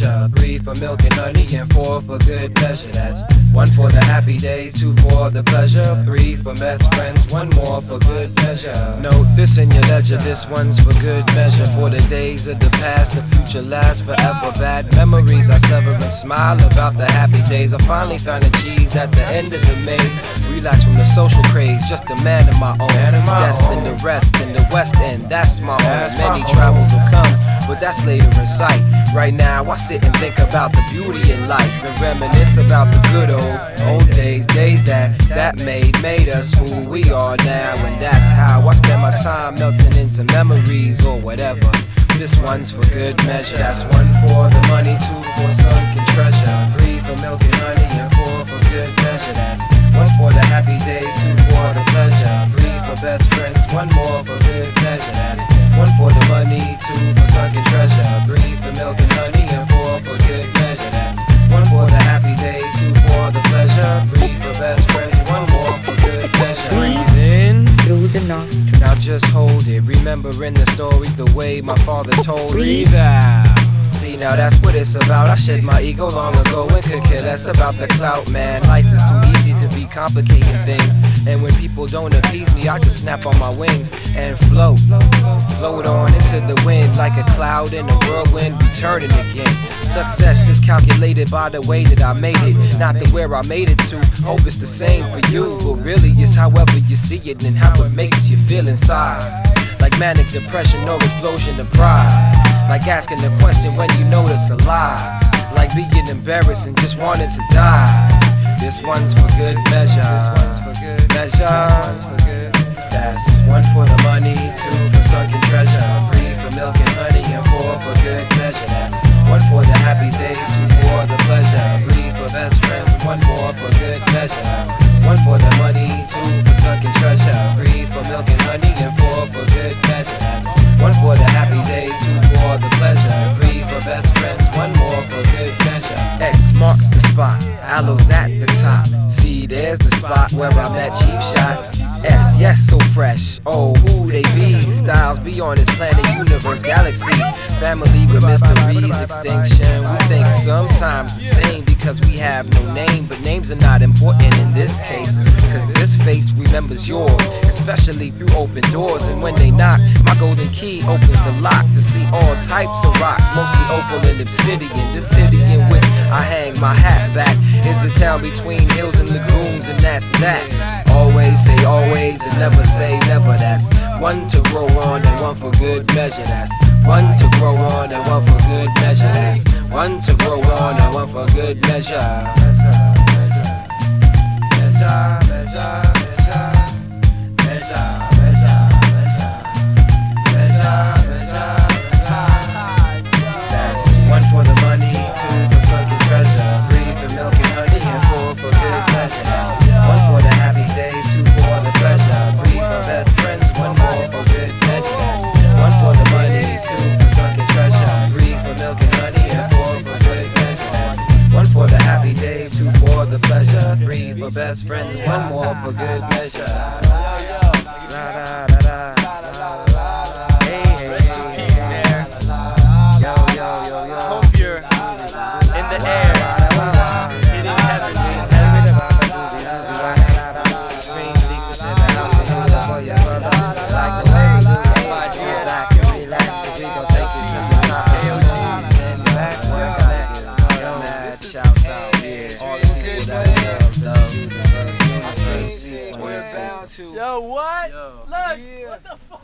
treasure. 3 for milk and honey, and 4 for good measure. That's 1 for the happy days, 2 for the pleasure, 3 for best friends, 1 more for good measure. Note this in your ledger, this one's for good measure. For the days of the past, the future lasts forever. Bad memories I sever and smile about the happy days. I finally found a cheese at the end of the maze. Relax from the social craze, just a man of my own. Destined to rest in the West End, that's my home. Many travels will come, but that's later in sight. Right now I sit and think about the beauty in life, and reminisce about the good old days. Days that made us who we are now. And that's how I spend my time, melting into memories or whatever. This one's for good measure. That's 1 for the money, 2 for sunken treasure, 3 for milk and honey, and 4 for good measure. That's 1 for the happy days, 2 for the pleasure, 3 for best friends, 1 more for good measure. That's 1 for the money, 2 for sunken treasure, 3 for milk and honey, and 4 for good measure. That's 1 for the happy days, 2 for the pleasure, 3 for best friends, 1 more for good measure. Breathe in through the nostrils. Now just hold it, remembering the story the way my father told it. Breathe out. See, now that's what it's about. I shed my ego long ago and could care less about the clout, man. Life is too easy to be complicating things, and when people don't appease me, I just snap on my wings and float on into the wind like a cloud in a whirlwind, returning again. Success is calculated by the way that I made it, not the where I made it to. Hope it's the same for you, but really it's however you see it and how it makes you feel inside. Like manic depression or explosion of pride. Like asking the question when you know it's a lie. Like being embarrassed and just wanting to die. This one's for good measure. This one's for good measure. This one's for good. That's 1 for the money, 2 for sunken treasure, 3 for milk and honey, and 4 for good measure. That's 1 for the happy days, 2 for the pleasure, 3 for best friends, 1 more for good measure. That's 1 for the money, 2 for sunken treasure, 3 for milk and honey, and 4 for good measure. That's 1 for the happy days, 2 for the pleasure, 3 for best friends, 1 more for good measure. X marks the spot, aloes at the top. See, there's the spot where I met Cheap Shot. S, yes, so fresh. Oh, who they be? Styles beyond this planet, universe, galaxy. Family with mysteries, extinction. We think sometimes the same because we have no name, but names are not important in this case, cause this face remembers yours, especially through open doors. And when they knock, my golden key opens the lock to see all types of rocks, mostly opal and obsidian. This city in which I hang my hat back is a town between hills and lagoons, and that's that. Always say always and never say never. That's 1 to grow on and 1 for good measure. That's 1 to grow on and 1 for good measure. That's 1 to grow on and 1 for good measure. Measure, measure, measure, measure, measure, measure, measure, measure. That's 1 for the money, 2 for sunken treasure, 3 for milk and honey, and 4 for good measure. That's 1 for the happy days, 2 for the pleasure, 3 for best friends, 1 more for good measure. That's 1 for the money, 2 for sunken treasure, 3 for milk and honey, and 4 for good measure. That's 1 for the happy days, 2 for the pleasure, 3 for best friends, 1 more for good measure. Hey, hey, Peace there. yo, yo, yo, yo. Hope you're in the air, hitting heaven. Yo, what? Look, what the fuck?